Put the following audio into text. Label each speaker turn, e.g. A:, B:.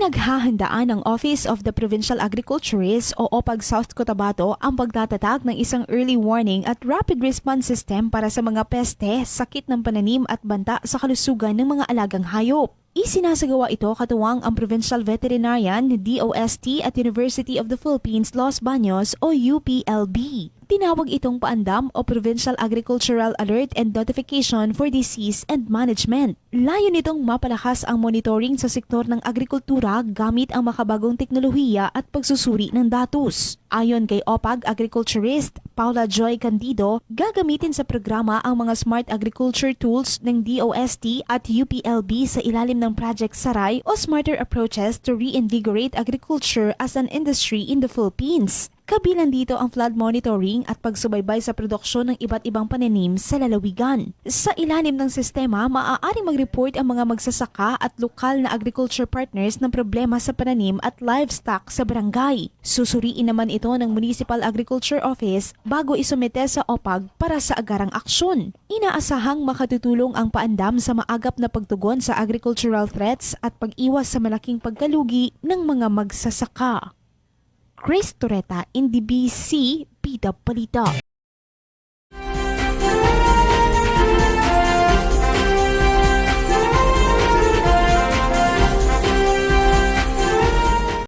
A: Pinaghahandaan ng Office of the Provincial Agriculturist o OPAG South Cotabato ang pagtatatag ng isang early warning at rapid response system para sa mga peste, sakit ng pananim at banta sa kalusugan ng mga alagang hayop. Isinasagawa ito katuwang ang Provincial Veterinarian, DOST at University of the Philippines Los Baños o UPLB. Tinawag itong paandam o Provincial Agricultural Alert and Notification for Disease and Management. Layo nitong mapalakas ang monitoring sa sektor ng agrikultura gamit ang makabagong teknolohiya at pagsusuri ng datos. Ayon kay OPAG Agriculturist Paula Joy Candido, gagamitin sa programa ang mga smart agriculture tools ng DOST at UPLB sa ilalim ng Project Saray o Smarter Approaches to Reinvigorate Agriculture as an Industry in the Philippines. Kabilang dito ang flood monitoring at pagsubaybay sa produksyon ng iba't ibang pananim sa lalawigan. Sa ilalim ng sistema, maaaring mag-report ang mga magsasaka at lokal na agriculture partners ng problema sa pananim at livestock sa barangay. Susuriin naman ito ng Municipal Agriculture Office bago isumite sa OPAG para sa agarang aksyon. Inaasahang makatutulong ang paandam sa maagap na pagtugon sa agricultural threats at pag-iwas sa malaking pagkalugi ng mga magsasaka. Chris Toreta, NDBC, Bida Balita.